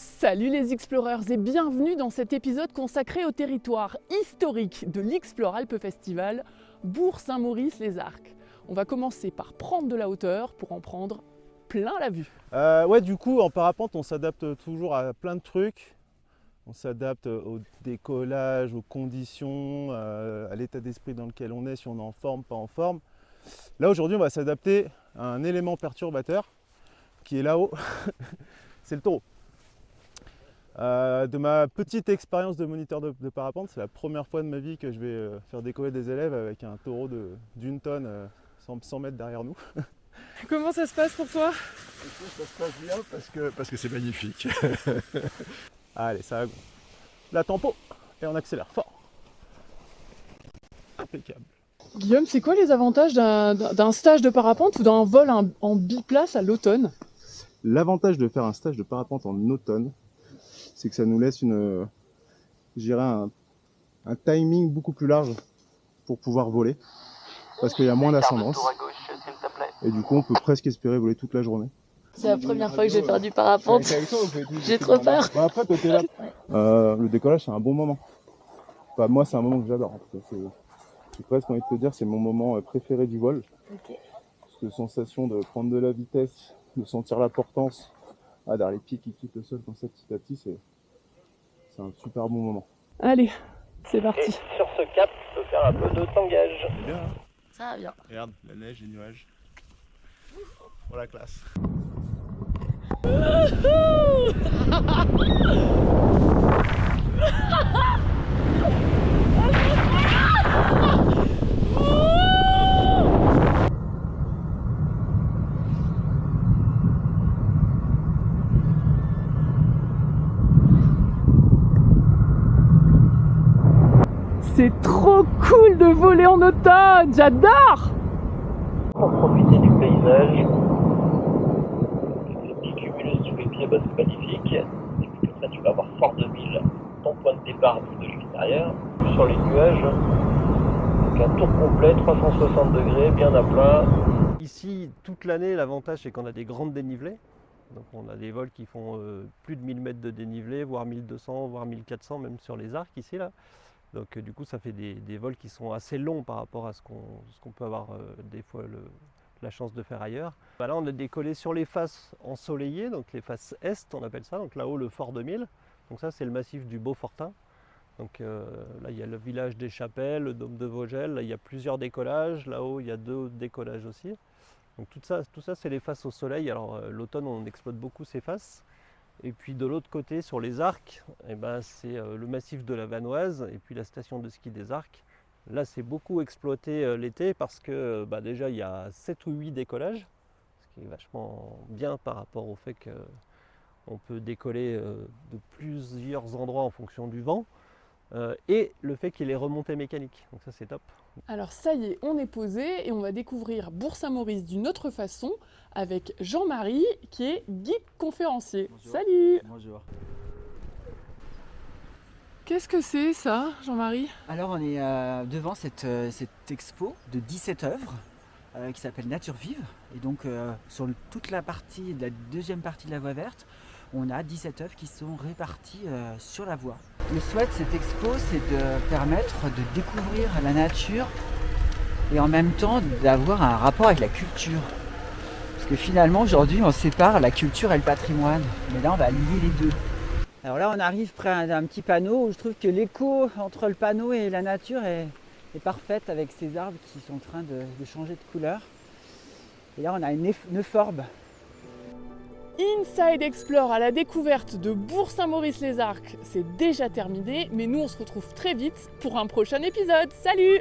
Salut les exploreurs et bienvenue dans cet épisode consacré au territoire historique de l'Explore Alpes Festival, Bourg-Saint-Maurice-les-Arcs. On va commencer par prendre de la hauteur pour en prendre plein la vue. Du coup en parapente on s'adapte toujours à plein de trucs. On s'adapte au décollage, aux conditions, à l'état d'esprit dans lequel on est, si on est en forme, pas en forme. Là aujourd'hui on va s'adapter à un élément perturbateur qui est là-haut, c'est le taureau. De ma petite expérience de moniteur de parapente, c'est la première fois de ma vie que je vais faire décoller des élèves avec un taureau d'une tonne 100 mètres derrière nous. Comment ça se passe pour toi? Ça se passe bien parce que c'est magnifique. Allez, ça va. La tempo et on accélère fort. Impeccable. Guillaume, c'est quoi les avantages d'un stage de parapente ou d'un vol en biplace à l'automne? L'avantage de faire un stage de parapente en automne, c'est que ça nous laisse un timing beaucoup plus large pour pouvoir voler, parce qu'il y a moins d'ascendance. Et du coup, on peut presque espérer voler toute la journée. C'est la première fois que je vais faire du parapente. J'ai trop peur. Après, toi, t'es là. Le décollage, c'est un bon moment. Enfin, moi, c'est un moment que j'adore. J'ai presque envie de te dire, c'est mon moment préféré du vol. Okay. Cette sensation de prendre de la vitesse, de sentir la portance, d'avoir les pieds qui quittent le sol comme ça petit à petit, c'est un super bon moment. Allez, c'est parti. Et sur ce cap, tu peux faire un peu de tangage. C'est bien, hein? Ça va bien. Regarde, la neige, les nuages. Pour la classe. C'est trop cool de voler en automne, j'adore! Pour profiter du paysage, les petits cumulus sous les pieds, c'est magnifique. Et puis comme ça, tu vas avoir Fort 2000, ton point de départ vu de l'extérieur. Sur les nuages, donc un tour complet, 360 degrés, bien à plat. Ici, toute l'année, l'avantage c'est qu'on a des grandes dénivelées. Donc on a des vols qui font plus de 1000 mètres de dénivelé, voire 1200, voire 1400, même sur les arcs ici là. Donc du coup ça fait des vols qui sont assez longs par rapport à ce qu'on peut avoir des fois la chance de faire ailleurs. Là on a décollé sur les faces ensoleillées, donc les faces est on appelle ça, donc là-haut le Fort 2000. Donc ça c'est le massif du Beaufortin. Donc là il y a le village des Chapelles, le dôme de Vogel, là il y a plusieurs décollages, là-haut il y a 2 décollages aussi. Donc tout ça c'est les faces au soleil. Alors l'automne on exploite beaucoup ces faces. Et puis de l'autre côté, sur les arcs, c'est le massif de la Vanoise et puis la station de ski des Arcs. Là, c'est beaucoup exploité l'été parce que déjà, il y a 7 ou 8 décollages, ce qui est vachement bien par rapport au fait qu'on peut décoller de plusieurs endroits en fonction du vent. Et le fait qu'il y ait les remontées mécaniques. Donc ça, c'est top. Alors ça y est, on est posé et on va découvrir Bourg-Saint-Maurice d'une autre façon avec Jean-Marie qui est guide conférencier. Bonjour. Salut! Bonjour. Qu'est-ce que c'est ça, Jean-Marie? Alors on est devant cette expo de 17 œuvres qui s'appelle Nature Vive. Et donc sur toute la deuxième partie de la voie verte, on a 17 œuvres qui sont réparties sur la voie. Le souhait de cette expo, c'est de permettre de découvrir la nature et en même temps d'avoir un rapport avec la culture. Parce que finalement, aujourd'hui, on sépare la culture et le patrimoine. Mais là, on va lier les deux. Alors là, on arrive près d'un petit panneau où je trouve que l'écho entre le panneau et la nature est parfaite avec ces arbres qui sont en train de changer de couleur. Et là, on a une euphorbes. Inside Explore à la découverte de Bourg-Saint-Maurice-les-Arcs, c'est déjà terminé, mais nous on se retrouve très vite pour un prochain épisode. Salut!